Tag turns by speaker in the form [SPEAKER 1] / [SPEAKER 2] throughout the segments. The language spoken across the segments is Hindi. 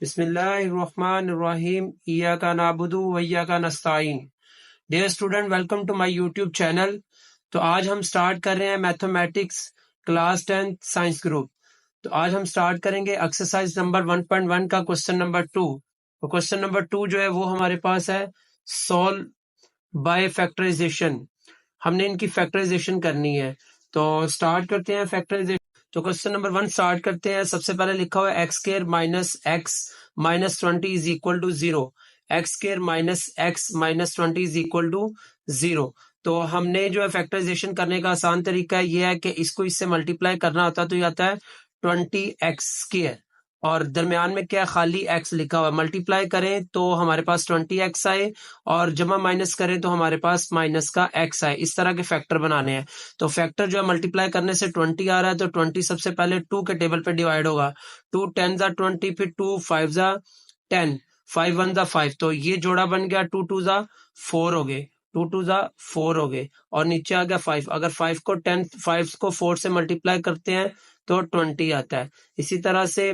[SPEAKER 1] बिस्मिल्लाहिर्रहमानिर्रहीम इय्याका नअबुदु व इय्याका नस्तईन। Dear student, welcome to my YouTube channel. तो आज हम स्टार्ट कर रहे हैं मैथमेटिक्स क्लास 10 साइंस ग्रुप। तो आज हम स्टार्ट करेंगे एक्सरसाइज नंबर 1.1 का क्वेश्चन नंबर 2। तो क्वेश्चन नंबर 2 जो है वो हमारे पास है सॉल्व बाय फैक्टराइजेशन। हमने इनकी फैक्टराइजेशन करनी है। तो स्टार्ट करते हैं फैक्टराइजेशन। तो क्वेश्चन नंबर 1 स्टार्ट करते हैं। सबसे पहले लिखा हुआ है x square minus x minus 20 is equal to 0। X square minus x minus 20 is equal to 0। तो हमने जो है फैक्टराइजेशन करने का आसान तरीका ये है कि इसको इससे मल्टीप्लाई करना होता है तो ये आता है 20x स्क्वायर और दरमियान में क्या खाली x लिखा हुआ है। मल्टीप्लाई करें तो हमारे पास 20x आए और जमा माइनस करें तो हमारे पास माइनस का x आए। इस तरह के फैक्टर बनाने हैं। तो फैक्टर जो है मल्टीप्लाई करने से 20 आ रहा है तो 20 सबसे पहले 2 के टेबल पे डिवाइड होगा। 2 10 जा 20, फिर 2 5 जा 10, 5 1 जा 5। तो ये जोड़ा बन गया 2 2 जा 4 हो गए, 2 2 जा 4 हो गए और नीचे आ गया 5। अगर 5 को 4 से मल्टीप्लाई करते हैं तो 20 आता है। इसी तरह से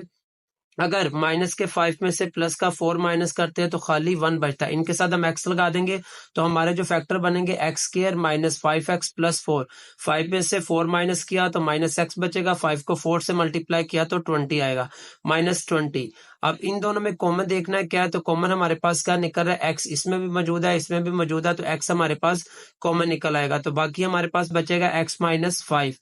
[SPEAKER 1] अगर माइनस के 5 में से प्लस का 4 माइनस करते हैं तो खाली 1 बचता है। इनके साथ हम एक्स लगा देंगे तो हमारे जो फैक्टर बनेंगे x square minus 5x plus 4। 5 में से 4 माइनस किया तो माइनस एक्स बचेगा। 5 को 4 से मल्टीप्लाई किया तो 20 आएगा, माइनस 20। अब इन दोनों में कॉमन देखना है क्या है। तो कॉमन हमारे पास क्या निकल रहा है, एक्स इसमें भी मौजूद है इसमें भी मौजूद है तो एक्स हमारे पास कॉमन निकल आएगा। तो बाकी हमारे पास बचेगा एक्स माइनस 5।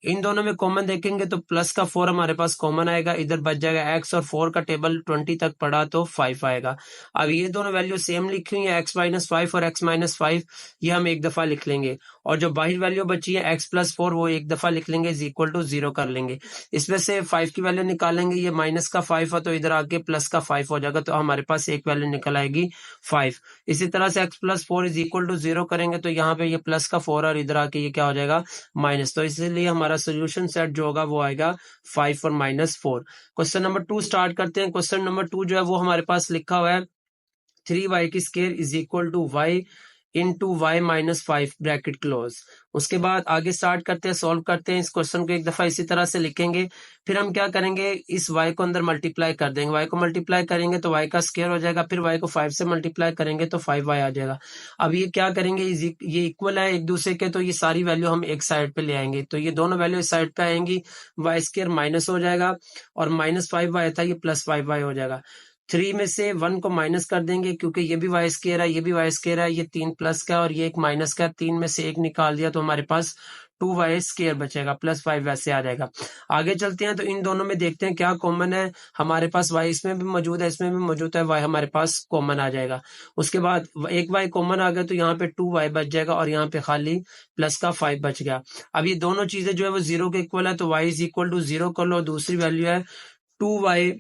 [SPEAKER 1] इन दोनों में कॉमन देखेंगे तो प्लस का 4 हमारे पास कॉमन आएगा, इधर बच जाएगा एक्स और 4 का टेबल 20 तक पड़ा तो 5 आएगा। अब ये दोनों वैल्यू सेम लिखी हुई है, एक्स माइनस 5 और एक्स माइनस 5, ये हम एक दफा लिख लेंगे और जो बाहर वैल्यू बची है एक्स प्लस 4 वो एक दफा लिख लेंगे, इज इक्वल टू 0 कर लेंगे। इसमें से 5 की वैल्यू निकालेंगे, ये माइनस का 5 है तो इधर आके प्लस का 5 हो जाएगा तो हमारे पास एक वैल्यू निकल आएगी 5। इसी तरह से x plus 4 is equal to 0 करेंगे तो यहाँ पे ये प्लस का 4 और इधर आके ये क्या हो जाएगा माइनस। तो इसलिए हमारा सोल्यूशन सेट जो होगा वो आएगा 5 और माइनस 4। क्वेश्चन नंबर 2 स्टार्ट करते हैं। क्वेश्चन नंबर 2 जो है वो हमारे पास लिखा हुआ है 3y की square is equal to y into y minus 5 bracket close. उसके बाद आगे स्टार्ट करते हैं, सॉल्व करते हैं। इस क्वेश्चन को एक दफा इसी तरह से लिखेंगे, फिर हम क्या करेंगे इस y को अंदर मल्टीप्लाई कर देंगे। y को मल्टीप्लाई करेंगे तो y का स्क्वायर हो जाएगा, फिर y को 5 से मल्टीप्लाई करेंगे तो 5y आ जाएगा। अब ये क्या करेंगे, ये इक्वल है एक दूसरे के तो ये सारी वैल्यू हम एक साइड पे ले आएंगे। तो ये दोनों वैल्यू इस साइड पे आएंगी, वाई स्क्वायर माइनस हो जाएगा और माइनस 5y था ये प्लस 5y हो जाएगा। 3 में से 1 को माइनस कर देंगे क्योंकि ये भी वाई स्क्वायर है ये भी वाई स्क्वायर है, ये 3 प्लस का और ये एक माइनस का। 3 में से 1 निकाल दिया तो हमारे पास 2y स्क्वायर बचेगा, प्लस 5 वैसे आ जाएगा। आगे चलते हैं तो इन दोनों में देखते हैं क्या कॉमन है। हमारे पास y इसमें भी मौजूद है इसमें भी मौजूद है, y हमारे पास कॉमन आ जाएगा। उसके बाद एक y कॉमन आ गया तो यहाँ पे 2y बच जाएगा और यहाँ पे खाली प्लस का 5 बच गया। अब ये दोनों चीजें जो है वो 0 के इक्वल है तो y इज इक्वल टू 0 कर लो। दूसरी वैल्यू है 2y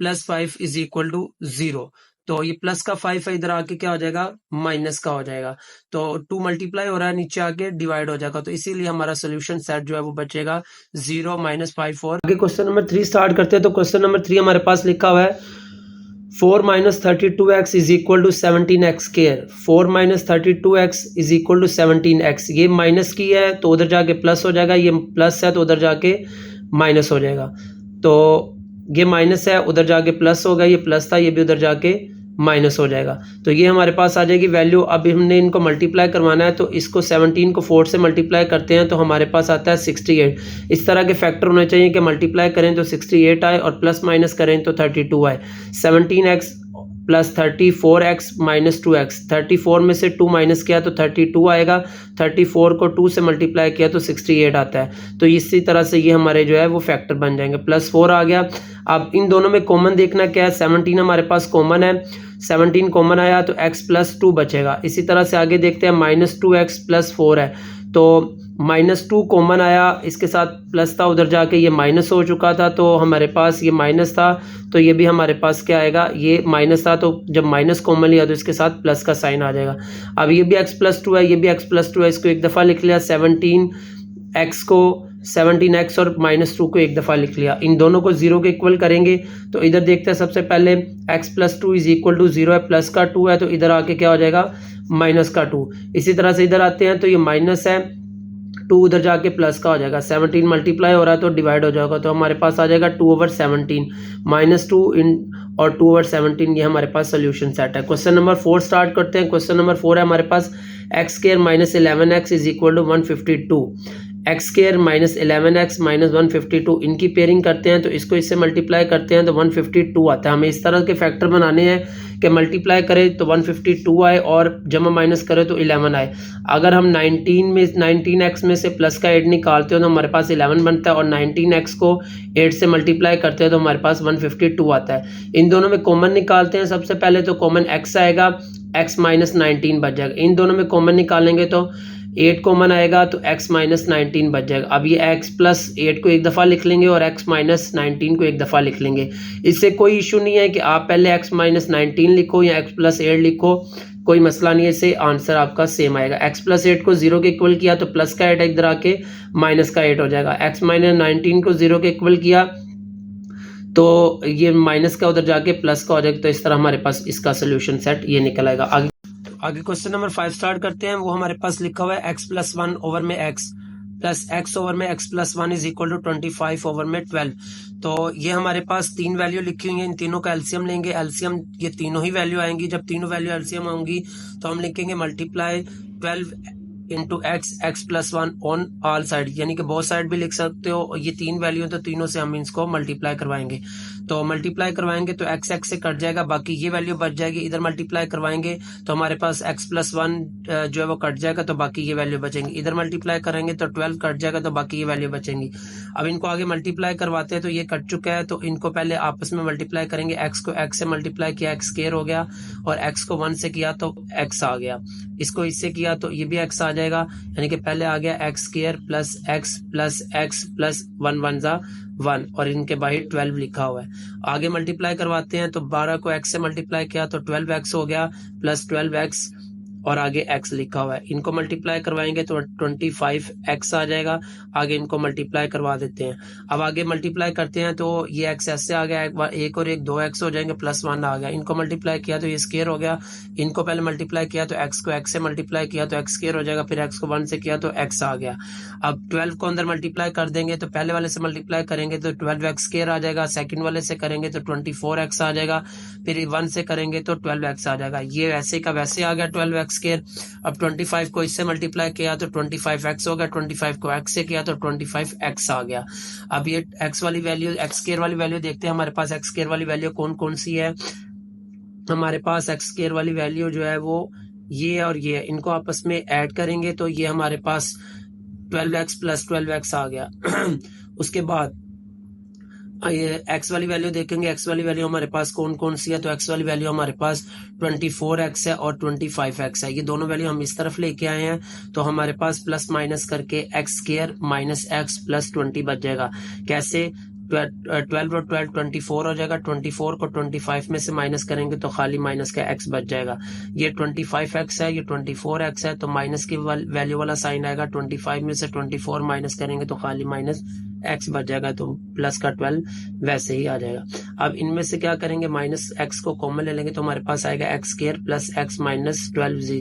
[SPEAKER 1] plus 5 is equal to 0। तो ये प्लस का 5 है, इधर आके क्या हो जाएगा माइनस का हो जाएगा। तो 2 मल्टीप्लाई हो रहा है नीचे आके डिवाइड हो जाएगा, तो इसीलिए हमारा सोल्यूशन सेट जो है वो बचेगा 0 माइनस 5 4। आगे क्वेश्चन नंबर 3 स्टार्ट करते हैं। तो क्वेश्चन नंबर 3 हमारे पास लिखा हुआ है 4 minus 32x is equal to 17x square. 4 minus 32x is equal to 17x। ये माइनस की है तो उधर जाके प्लस हो जाएगा, ये प्लस है तो उधर जाके माइनस हो जाएगा। तो ये माइनस है उधर जाके प्लस होगा, ये प्लस था ये भी उधर जाके माइनस हो जाएगा। तो ये हमारे पास आ जाएगी वैल्यू। अब हमने इनको मल्टीप्लाई करवाना है तो इसको 17 को 4 से मल्टीप्लाई करते हैं तो हमारे पास आता है 68। इस तरह के फैक्टर होने चाहिए कि मल्टीप्लाई करें तो 68 आए और प्लस माइनस करें तो 32 आए। 17x plus 34x minus 2x। 34 में से 2 माइनस किया तो 32 आएगा, 34 को 2 से मल्टीप्लाई किया तो 68 आता है। तो इसी तरह से ये हमारे जो है वो फैक्टर बन जाएंगे। प्लस 4 आ गया। अब इन दोनों में कॉमन देखना क्या है, 17 हमारे पास कॉमन है, 17 कॉमन आया तो x प्लस 2 बचेगा। इसी तरह से आगे देखते हैं माइनस 2x प्लस 4 है तो माइनस 2 कॉमन आया, इसके साथ प्लस था उधर जाके ये माइनस हो चुका था तो हमारे पास ये माइनस था तो ये भी हमारे पास क्या आएगा, ये माइनस था तो जब माइनस कॉमन लिया तो इसके साथ प्लस का साइन आ जाएगा। अब ये भी x प्लस 2 है ये भी x प्लस 2 है, इसको एक दफ़ा लिख लिया 17x को 17x और माइनस 2 को एक दफ़ा लिख लिया। इन दोनों को 0 के इक्वल करेंगे तो इधर देखते हैं सबसे पहले x plus 2 is equal to 0 है, प्लस का 2 है तो इधर आके क्या हो जाएगा माइनस का 2। इसी तरह से इधर आते हैं तो ये माइनस है 2 उधर जाके प्लस का हो जाएगा, 17 मल्टीप्लाई हो रहा है तो डिवाइड हो जाएगा, तो हमारे पास आ जाएगा 2/17 -2 और 2/17, ये हमारे पास सोल्यूशन सेट है। क्वेश्चन नंबर 4 स्टार्ट करते हैं। क्वेश्चन नंबर 4 है हमारे पास x² - 11x = 152। x² - 11x - 152 इनकी पेयरिंग करते हैं तो इसको इससे मल्टीप्लाई करते हैं तो 152 आता है। हमें इस तरह के फैक्टर बनाने हैं कि मल्टीप्लाई करें तो 152 आए और जमा माइनस करें तो 11 आए। अगर हम 19x में से प्लस का 8 निकालते हो तो हमारे पास 11 बनता है और 19x को 8 से मल्टीप्लाई करते हैं तो हमारे पास 152 आता है। इन दोनों में कॉमन निकालते हैं। सबसे पहले तो कॉमन x आएगा, x - 19 बच जाएगा। इन दोनों में कॉमन निकालेंगे तो 8 कॉमन आएगा तो x - 19 बच जाएगा। अब ये x + 8 को एक दफ़ा लिख लेंगे और x - 19 को एक दफ़ा लिख लेंगे। इससे कोई इशू नहीं है कि आप पहले x - 19 लिखो या x + 8 लिखो, कोई मसला नहीं है, इससे आंसर आपका सेम आएगा। x + 8 को 0 के इक्वल किया तो प्लस का 8 इधर आके माइनस का 8 हो जाएगा। x - 19 को 0 के इक्वल किया तो ये माइनस का उधर जाके प्लस का हो जाएगा। तो इस तरह हमारे पास इसका सोल्यूशन सेट ये निकल आएगा। आगे क्वेश्चन नंबर 5 स्टार्ट करते हैं। वो हमारे पास लिखा हुआ है x + 1 ओवर में x प्लस x ओवर में x + 1 = 25 ओवर में 12। तो ये हमारे पास तीन वैल्यू लिखी हुई है, इन तीनों का एलसीएम लेंगे। एलसीएम ये तीनों ही वैल्यू आएंगी। जब तीनों वैल्यू एलसीएम होंगी तो हम लिखेंगे multiply 12 × x + 1 on all side, यानी कि बहुत साइड भी लिख सकते हो। ये तीन वैल्यू तो तीनों से हम इसको मल्टीप्लाई करवाएंगे। तो मल्टीप्लाई करवाएंगे तो x से कट जाएगा, बाकी ये वैल्यू बच जाएगी। इधर मल्टीप्लाई करवाएंगे तो हमारे पास x + 1 जो है वो कट जाएगा तो बाकी ये वैल्यू बचेंगी। इधर मल्टीप्लाई करेंगे तो 12 कट जाएगा तो बाकी ये वैल्यू बचेंगी। अब इनको आगे मल्टीप्लाई करवाते हैं तो ये कट चुका है, तो इनको पहले आपस में मल्टीप्लाई करेंगे। x को x से मल्टीप्लाई किया, x² हो गया, और x को 1 से किया तो x आ गया। इसको इससे किया तो ये भी x आ जाएगा, यानी कि पहले आ गया x² + x + x + 1 1 ज़ा 1 और इनके बाहर 12 लिखा हुआ है। आगे मल्टीप्लाई करवाते हैं तो 12 को x से मल्टीप्लाई किया तो 12x हो गया प्लस 12x और आगे x लिखा हुआ है। इनको मल्टीप्लाई करवाएंगे तो 25x आ जाएगा। आगे इनको मल्टीप्लाई करवा देते हैं। अब आगे मल्टीप्लाई करते हैं तो ये x ऐसे आ गया, एक और एक 2x हो जाएंगे, +1 आ गया। इनको मल्टीप्लाई किया तो ये स्क्वायर हो गया। इनको पहले मल्टीप्लाई किया तो x को x से मल्टीप्लाई किया तो x स्क्वायर हो जाएगा, फिर x को 1 से किया तो x आ गया। अब 12 को अंदर मल्टीप्लाई कर देंगे तो पहले वाले से मल्टीप्लाई करेंगे तो 12x² आ जाएगा, सेकंड वाले से करेंगे तो 24x आ जाएगा, फिर 1 से करेंगे तो 12x आ जाएगा। ये वैसे का वैसे आ गया 12x²। अब 25 को इससे मल्टीप्लाई किया तो 25x हो गया, 25 को x से किया तो 25x आ गया। अब ये x वाली वैल्यू, x² वाली वैल्यू देखते हैं हमारे पास x² वाली वैल्यू कौन कौन सी है। हमारे पास x² वाली वैल्यू जो है वो ये और ये, इनको आपस में ऐड करेंगे तो ये हमारे पास 12x + 12x आ गया। उसके बाद ये x वाली वैल्यू देखेंगे। x वाली वैल्यू हमारे पास कौन कौन सी है, तो x वाली वैल्यू हमारे पास 24x है और 25x है। ये दोनों वैल्यू हम इस तरफ लेके आए हैं तो हमारे पास प्लस माइनस करके x² - x + 20 बच जाएगा। कैसे? 12 और 12 24 हो जाएगा। 24 को 25 में से माइनस करेंगे तो खाली माइनस का x बच जाएगा। ये 25x है, ये 24x है, तो माइनस की वैल्यू वाला साइन आएगा। 25 में से 24 माइनस करेंगे तो खाली माइनस x बच जाएगा, तो प्लस का 12 वैसे ही आ जाएगा। अब इनमें से क्या करेंगे, माइनस x को कॉमन ले लेंगे तो हमारे पास आएगा x² + x - 12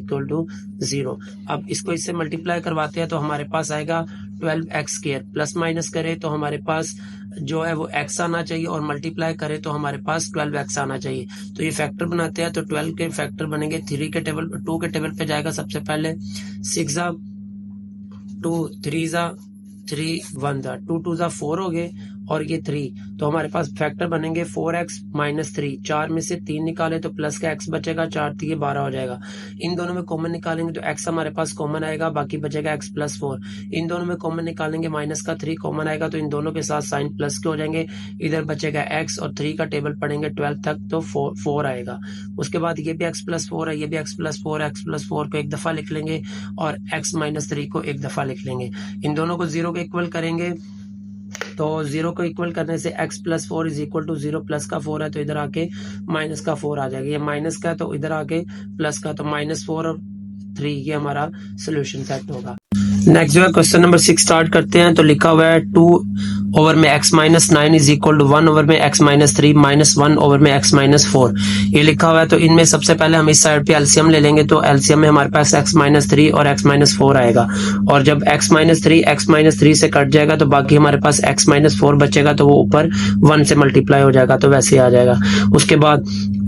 [SPEAKER 1] = 0। अब इसको इससे मल्टीप्लाई करवाते हैं तो हमारे पास आएगा 12x², प्लस माइनस करें तो हमारे पास जो है वो x आना चाहिए और मल्टीप्लाई करें तो हमारे पास 12x आना चाहिए। तो ये फैक्टर बनाते हैं तो 12 के फैक्टर बनेंगे 2 के टेबल पे जाएगा। सबसे पहले 6 ज़ा 2, 3 ज़ा 3, 1 ज़ा 2, 2 ज़ा 4 हो गए और ये 3, तो हमारे पास फैक्टर बनेंगे 4x - 3। 4 में से 3 निकाले तो प्लस का x बचेगा, 4 3 12 हो जाएगा। इन दोनों में कॉमन निकालेंगे तो x हमारे पास कॉमन आएगा, बाकी बचेगा x + 4। इन दोनों में कॉमन निकालेंगे, माइनस का 3 कॉमन आएगा तो इन दोनों के साथ साइन प्लस के हो जाएंगे। इधर बचेगा x और 3 का टेबल पढ़ेंगे 12 तक तो 4 आएगा। उसके बाद ये भी x + 4 है, ये भी x + 4 है। x + 4 को एक दफा लिख लेंगे और x - 3 को एक दफा लिख लेंगे। इन दोनों को 0 के इक्वल करेंगे तो 0 को इक्वल करने से x + 4 = 0, प्लस का 4 है तो इधर आके माइनस का 4 आ जाएगा। ये माइनस का है तो इधर आके प्लस का, तो -4 और 3 ये हमारा सोल्यूशन सेट होगा। नेक्स्ट जो है क्वेश्चन नंबर 6 स्टार्ट करते हैं। तो लिखा हुआ है 2 ओवर में x minus 9 is equal to 1 over में x माइनस 3 माइनस 1 ओवर में x माइनस 4, ये लिखा हुआ है। तो इनमें सबसे पहले हम इस साइड पे एलसीएम ले लेंगे। तो एलसीएम में हमारे पास x माइनस 3 और x माइनस 4 आएगा, और जब x माइनस 3 से कट जाएगा तो बाकी हमारे पास x माइनस 4 बचेगा, तो वो ऊपर 1 से मल्टीप्लाई हो जाएगा, तो वैसे आ जाएगा। उसके बाद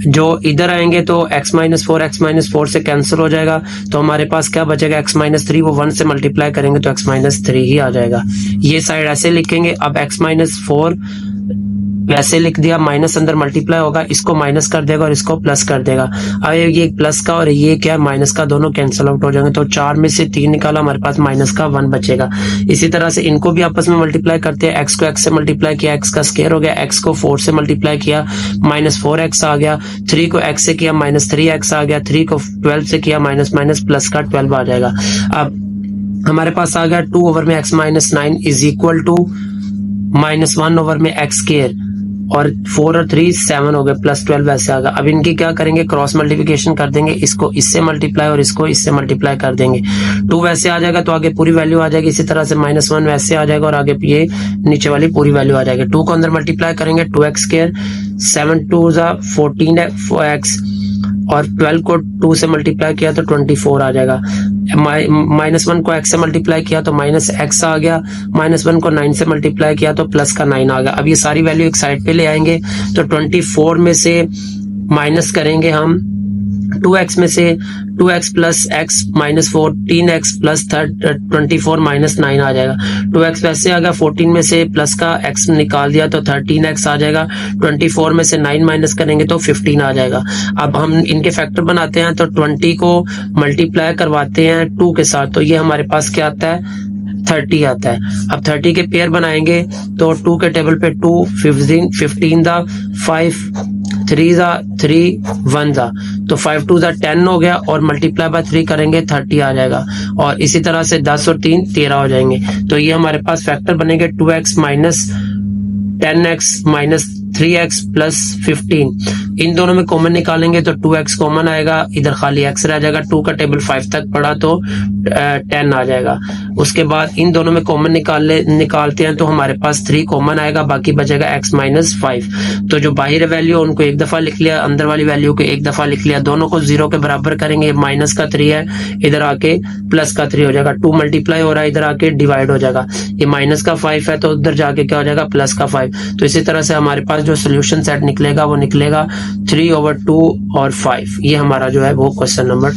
[SPEAKER 1] जो इधर आएंगे तो x माइनस 4 से कैंसिल हो जाएगा, तो हमारे पास क्या बचेगा, x माइनस 3 वो 1 से मल्टीप्लाई करेंगे तो x माइनस 3 ही आ जाएगा। ये साइड ऐसे लिखेंगे। अब x माइनस 4 वैसे लिख दिया, माइनस अंदर मल्टीप्लाई होगा, इसको माइनस कर देगा और इसको प्लस कर देगा। अब ये प्लस का और ये क्या माइनस का दोनों कैंसिल आउट हो जाएंगे, तो 4 में से 3 निकाला, हमारे पास माइनस का 1 बचेगा। इसी तरह से इनको भी आपस में मल्टीप्लाई करते हैं। x को x से मल्टीप्लाई किया, x का स्क्वायर हो गया, x को 4 से मल्टीप्लाई किया, माइनस 4x आ गया, 3 को x से किया, माइनस 3x आ गया, 3 को 12 से किया, माइनस माइनस प्लस का 12 आ जाएगा। अब हमारे पास आ गया 2 ओवर में x minus 9 is equal to minus 1 over में x स्क्वायर, और 4 और 3 7 हो गए, प्लस 12 ऐसे आ गया। अब इनकी क्या करेंगे, क्रॉस मल्टीप्लिकेशन कर देंगे, इसको इससे मल्टीप्लाई और इसको इससे मल्टीप्लाई कर देंगे। 2 वैसे आ जाएगा तो आगे पूरी वैल्यू आ जाएगी, इसी तरह से माइनस 1 वैसे आ जाएगा और आगे ये नीचे वाली पूरी वैल्यू आ जाएगी। 2 को अंदर मल्टीप्लाई करेंगे, 2x स्क्वायर, 7 2 14x, और 12 को 2 से मल्टीप्लाई किया तो 24 आ जाएगा। माइनस 1 को x से मल्टीप्लाई किया तो माइनस x आ गया, माइनस 1 को 9 से मल्टीप्लाई किया तो प्लस का 9 आ गया। अब ये सारी वैल्यू एक साइड पे ले आएंगे, तो 24 में से माइनस करेंगे हम 2x में से 2x plus x minus 14x plus 24 minus 9 आ जाएगा। 2x वैसे आ गया, 14 में से प्लस का x निकाल दिया तो 13x आ जाएगा। 24 में से 9 माइनस करेंगे तो 15 आ जाएगा। अब हम इनके फैक्टर बनाते हैं, तो 20 को मल्टीप्लाई करवाते हैं 2 के साथ, तो ये हमारे पास क्या आता है, 30 आता है। अब 30 के पेयर बनाएंगे तो 2 के टेबल पे 2 15 दा 5 3 दा 3 1 दा, तो 5 2 दा 10 हो गया, और मल्टीप्लाई बाय 3 करेंगे 30 आ जाएगा, और इसी तरह से 10 और 3 13 हो जाएंगे। तो ये हमारे पास फैक्टर बनेंगे 2x minus 10x minus 3x plus 15। इन दोनों में कॉमन निकालेंगे तो 2x कॉमन आएगा, इधर खाली x रह जाएगा। 2 का टेबल 5 तक पड़ा तो 10 आ जाएगा। उसके बाद इन दोनों में कॉमन निकालते हैं तो हमारे पास 3 कॉमन आएगा, बाकी बचेगा x माइनस 5। तो जो बाहर वैल्यू उनको एक दफा लिख लिया, अंदर वाली वैल्यू को एक दफा लिख लिया, दोनों को 0 के बराबर करेंगे। माइनस का 3 है, इधर आके प्लस का 3 हो जाएगा। 2 मल्टीप्लाई हो रहा है, इधर आके डिवाइड हो जाएगा। ये माइनस का 5 है तो उधर जाके क्या हो जाएगा, प्लस का 5। तो इसी तरह से हमारे पास जो सोल्यूशन सेट निकलेगा वो निकलेगा 3/2 और 5। ये हमारा जो है वो क्वेश्चन नंबर